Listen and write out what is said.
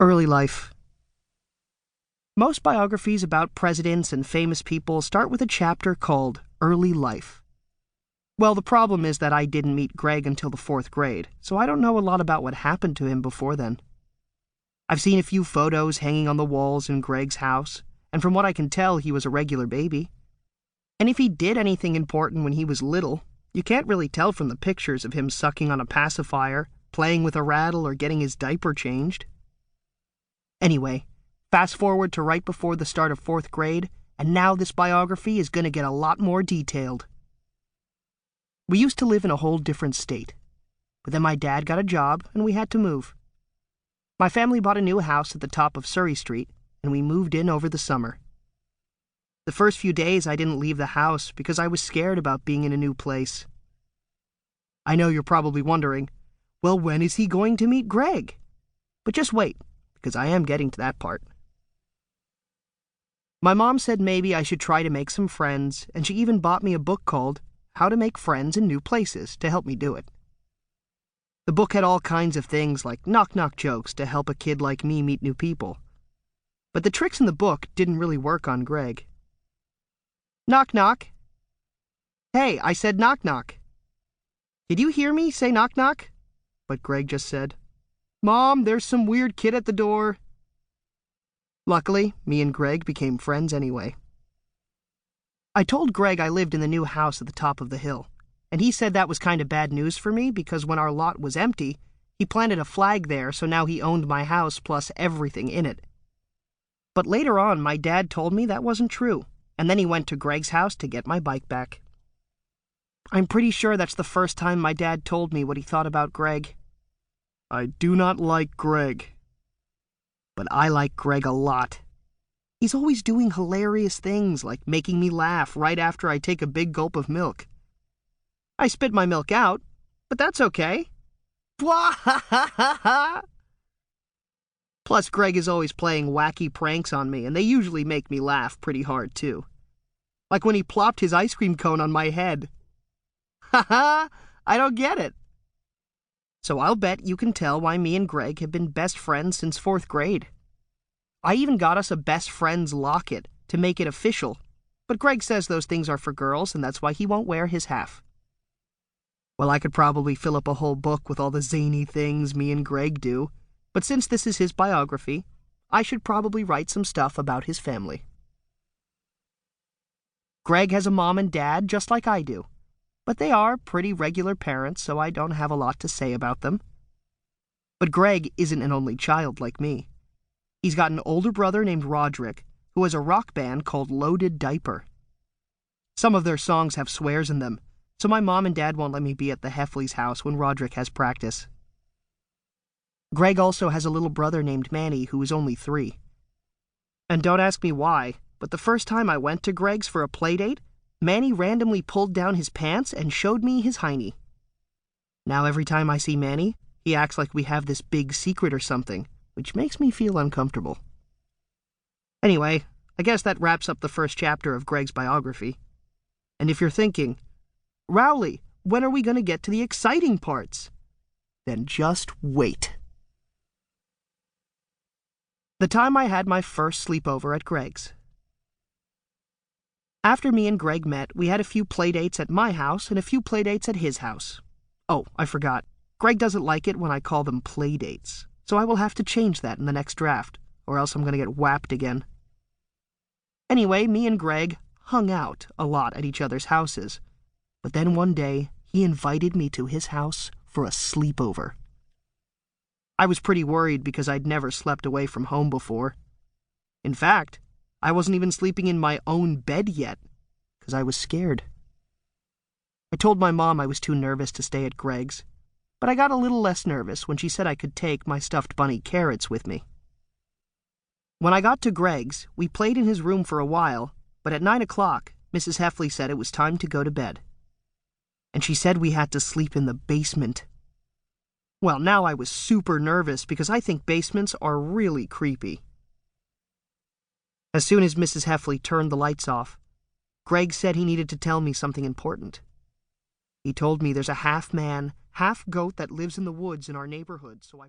Early life. Most biographies about presidents and famous people start with a chapter called Early Life. Well, the problem is that I didn't meet Greg until the 4th grade, so I don't know a lot about what happened to him before then. I've seen a few photos hanging on the walls in Greg's house, and from what I can tell, he was a regular baby. And if he did anything important when he was little, you can't really tell from the pictures of him sucking on a pacifier, playing with a rattle, or getting his diaper changed. Anyway, fast forward to right before the start of 4th grade, and now this biography is going to get a lot more detailed. We used to live in a whole different state, but then my dad got a job and we had to move. My family bought a new house at the top of Surrey Street, and we moved in over the summer. The first few days I didn't leave the house because I was scared about being in a new place. I know you're probably wondering, well, when is he going to meet Greg? But just wait, because I am getting to that part. My mom said maybe I should try to make some friends, and she even bought me a book called How to Make Friends in New Places to help me do it. The book had all kinds of things like knock-knock jokes to help a kid like me meet new people. But the tricks in the book didn't really work on Greg. Knock-knock. Hey, I said knock-knock. Did you hear me say knock-knock? But Greg just said, Mom, there's some weird kid at the door. Luckily, me and Greg became friends anyway. I told Greg I lived in the new house at the top of the hill, and he said that was kind of bad news for me because when our lot was empty, he planted a flag there, so now he owned my house plus everything in it. But later on, my dad told me that wasn't true, and then he went to Greg's house to get my bike back. I'm pretty sure that's the first time my dad told me what he thought about Greg. I do not like Greg. But I like Greg a lot. He's always doing hilarious things like making me laugh right after I take a big gulp of milk. I spit my milk out, but that's okay. Plus, Greg is always playing wacky pranks on me, and they usually make me laugh pretty hard, too. Like when he plopped his ice cream cone on my head. I don't get it. So I'll bet you can tell why me and Greg have been best friends since 4th grade. I even got us a best friends locket to make it official, but Greg says those things are for girls and that's why he won't wear his half. Well, I could probably fill up a whole book with all the zany things me and Greg do, but since this is his biography, I should probably write some stuff about his family. Greg has a mom and dad just like I do. But they are pretty regular parents, so I don't have a lot to say about them. But Greg isn't an only child like me. He's got an older brother named Roderick, who has a rock band called Loaded Diaper. Some of their songs have swears in them, so my mom and dad won't let me be at the Heffley's house when Roderick has practice. Greg also has a little brother named Manny, who is only 3. And don't ask me why, but the first time I went to Greg's for a playdate, Manny randomly pulled down his pants and showed me his hiney. Now every time I see Manny, he acts like we have this big secret or something, which makes me feel uncomfortable. Anyway, I guess that wraps up the first chapter of Greg's biography. And if you're thinking, Rowley, when are we going to get to the exciting parts? Then just wait. The time I had my first sleepover at Greg's. After me and Greg met, we had a few playdates at my house and a few playdates at his house. Oh, I forgot. Greg doesn't like it when I call them playdates, so I will have to change that in the next draft, or else I'm going to get whapped again. Anyway, me and Greg hung out a lot at each other's houses, but then one day he invited me to his house for a sleepover. I was pretty worried because I'd never slept away from home before. In fact, I wasn't even sleeping in my own bed yet, because I was scared. I told my mom I was too nervous to stay at Greg's, but I got a little less nervous when she said I could take my stuffed bunny Carrots with me. When I got to Greg's, we played in his room for a while, but at 9 o'clock, Mrs. Heffley said it was time to go to bed. And she said we had to sleep in the basement. Well, now I was super nervous because I think basements are really creepy. As soon as Mrs. Heffley turned the lights off, Greg said he needed to tell me something important. He told me there's a half-man, half-goat that lives in the woods in our neighborhood, so I